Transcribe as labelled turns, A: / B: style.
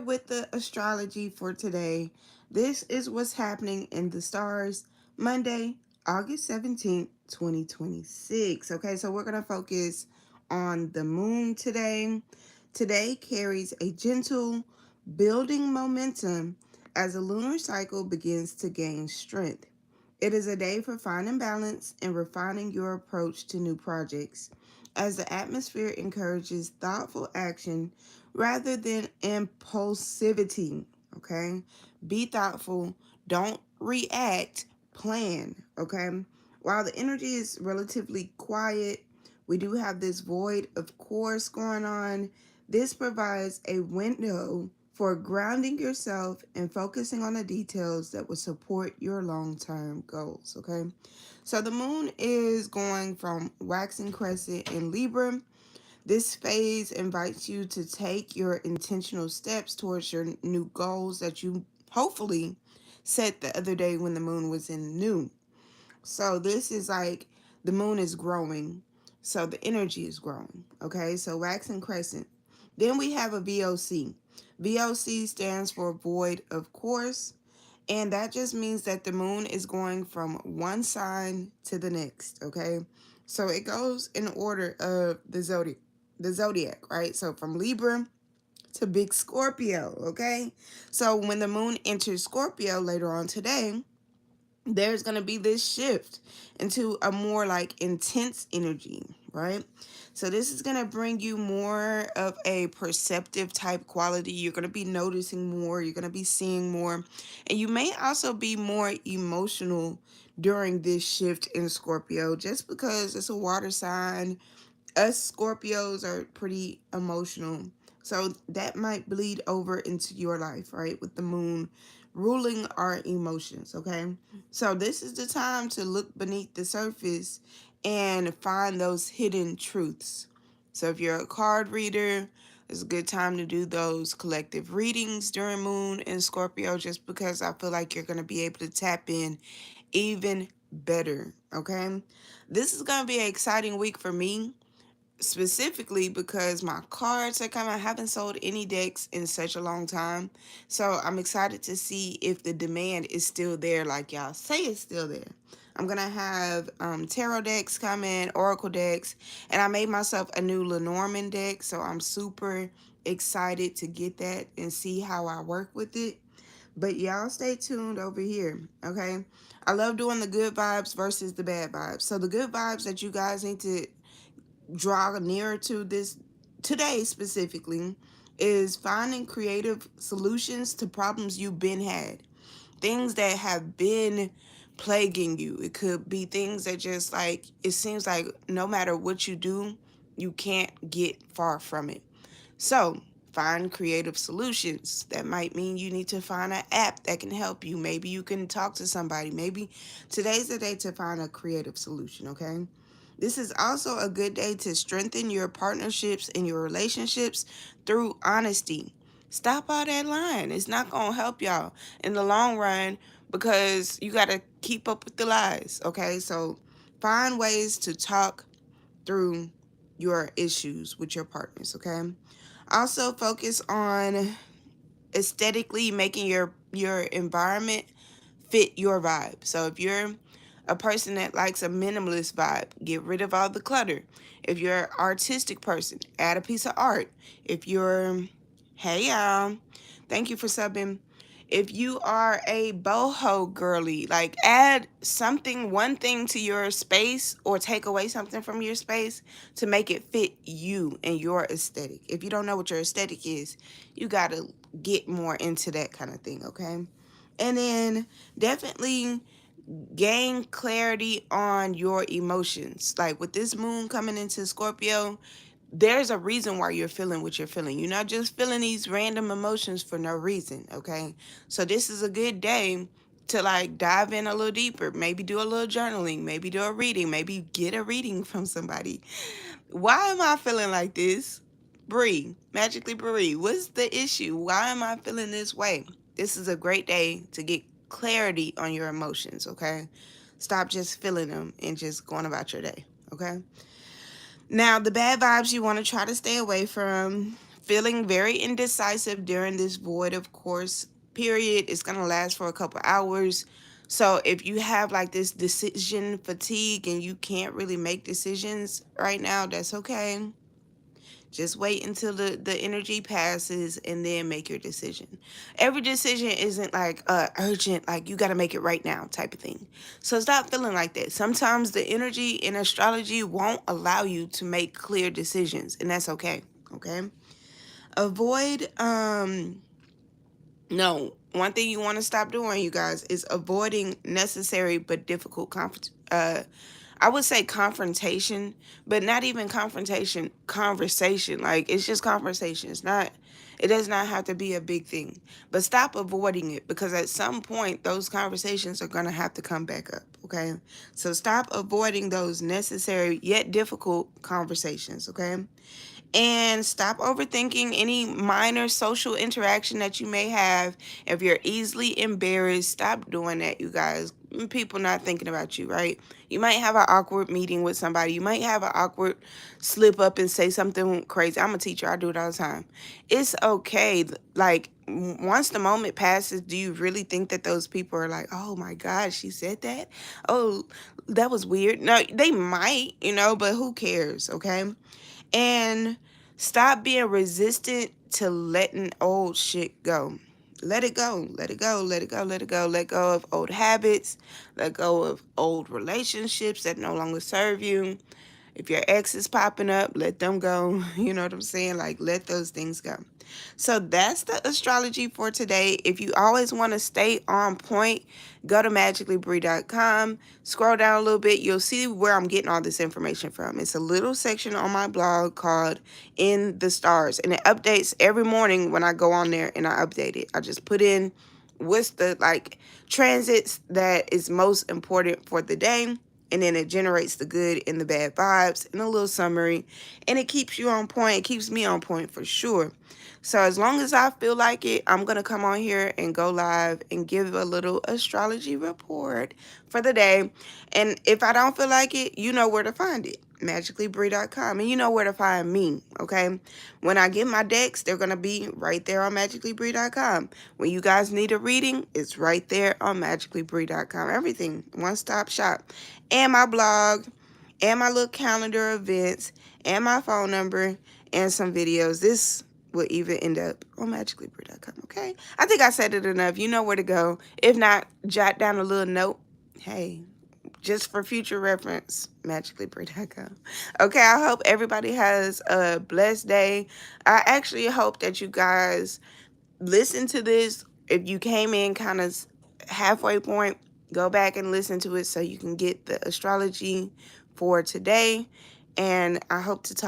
A: with the astrology for today. This is what's happening in the stars Monday, August 17th, 2026. Okay, so we're going to focus on the moon today. Today carries a gentle building momentum as the lunar cycle begins to gain strength. It is a day for finding balance and refining your approach to new projects, as the atmosphere encourages thoughtful action rather than impulsivity. Okay? Be thoughtful, don't react, plan. Okay? While the energy is relatively quiet, we do have this void of course going on. This provides a window for grounding yourself and focusing on the details that will support your long-term goals. Okay? So the moon is going from waxing crescent in Libra. This phase invites you to take your intentional steps towards your new goals that you hopefully set the other day when the moon was in new. So this is like the moon is growing. So the energy is growing. Okay, so waxing crescent. Then we have a VOC. VOC stands for void of course. And that just means that the moon is going from one sign to the next, okay? So it goes in order of the zodiac, right? So from Libra to big Scorpio, okay? So when the moon enters Scorpio later on today, there's going to be this shift into a more like intense energy, right? So this is going to bring you more of a perceptive type quality. You're going to be noticing more, you're going to be seeing more, and you may also be more emotional during this shift in Scorpio, just because it's a water sign. Us Scorpios are pretty emotional. So that might bleed over into your life, right? With the moon ruling our emotions, okay? So this is the time to look beneath the surface and find those hidden truths. So if you're a card reader, it's a good time to do those collective readings during moon and Scorpio, just because I feel like you're going to be able to tap in even better, okay? This is going to be an exciting week for me, specifically because my cards are coming. I haven't sold any decks in such a long time, so I'm excited to see if the demand is still there like y'all say it's still there. I'm gonna have tarot decks coming, oracle decks, and I made myself a new Lenormand deck, so I'm super excited to get that and see how I work with it. But y'all stay tuned over here, okay? I love doing the good vibes versus the bad vibes. So the good vibes that you guys need to draw nearer to this today specifically is finding creative solutions to problems you've been had, things that have been plaguing you. It could be things that just like it seems like no matter what you do, you can't get far from it. So find creative solutions. That might mean you need to find an app that can help you. Maybe you can talk to somebody. Maybe today's the day to find a creative solution, okay? This is also a good day to strengthen your partnerships and your relationships through honesty. Stop all that lying. It's not going to help y'all in the long run, because you got to keep up with the lies, okay? So find ways to talk through your issues with your partners, okay? Also focus on aesthetically making your environment fit your vibe. So if you're a person that likes a minimalist vibe, get rid of all the clutter. If you're an artistic person, add a piece of art. If you're, hey y'all, thank you for subbing. If you are a boho girly, like add something, one thing to your space, or take away something from your space to make it fit you and your aesthetic. If you don't know what your aesthetic is, you got to get more into that kind of thing, okay? And then definitely gain clarity on your emotions. Like with this moon coming into Scorpio, there's a reason why you're feeling what you're feeling. You're not just feeling these random emotions for no reason, okay? So this is a good day to like dive in a little deeper, maybe do a little journaling, maybe do a reading, maybe get a reading from somebody. Why am I feeling like this? Bree, Magically Bree, what's the issue? Why am I feeling this way? This is a great day to get clarity on your emotions, okay? Stop just feeling them and just going about your day, okay? Now, the bad vibes you want to try to stay away from. feeling very indecisive during this void of course period. It's going to last for a couple hours. So if you have like this decision fatigue and you can't really make decisions right now, that's okay. Just wait until the energy passes and then make your decision. Every decision isn't like urgent, like you got to make it right now type of thing. So stop feeling like that. Sometimes the energy in astrology won't allow you to make clear decisions, and that's okay. Okay. Avoid no, one thing you want to stop doing, you guys, is avoiding necessary but difficult I would say confrontation, but not even confrontation, conversation. Like it's just conversation. It does not have to be a big thing. But stop avoiding it because at some point those conversations are going to have to come back up, okay? So stop avoiding those necessary yet difficult conversations, okay? And stop overthinking any minor social interaction that you may have. If you're easily embarrassed, stop doing that, you guys. People not thinking about you, right? You might have an awkward meeting with somebody. You might have an awkward slip up and say something crazy. I'm a teacher. I do it all the time. It's okay. Like, once the moment passes, do you really think that those people are like, oh my God, she said that? Oh, that was weird. No, they might, but who cares, okay? And stop being resistant to letting old shit go. Let it go. Let it go. Let it go. Let it go. Let go of old habits. Let go of old relationships that no longer serve you. If your ex is popping up, let them go. You know what I'm saying? Like, let those things go. So that's the astrology for today. If you always want to stay on point, go to magicallybrie.com. Scroll down a little bit. You'll see where I'm getting all this information from. It's a little section on my blog called In the Stars. And it updates every morning when I go on there and I update it. I just put in what's the transits that is most important for the day, and then it generates the good and the bad vibes and a little summary, and it keeps you on point. It keeps me on point for sure. So as long as I feel like it, I'm going to come on here and go live and give a little astrology report for the day. And if I don't feel like it, you know where to find it. magicallybrie.com, and you know where to find me, okay? When I get my decks, they're going to be right there on magicallybrie.com. When you guys need a reading, it's right there on magicallybrie.com. Everything, one-stop shop. And my blog, and my little calendar events, and my phone number, and some videos. This will even end up on magicallybrie.com, okay? I think I said it enough. You know where to go. If not, jot down a little note. Hey, just for future reference, magicallybrie.com. Okay, I hope everybody has a blessed day. I actually hope that you guys listen to this. If you came in kind of halfway point, go back and listen to it so you can get the astrology for today. And I hope to talk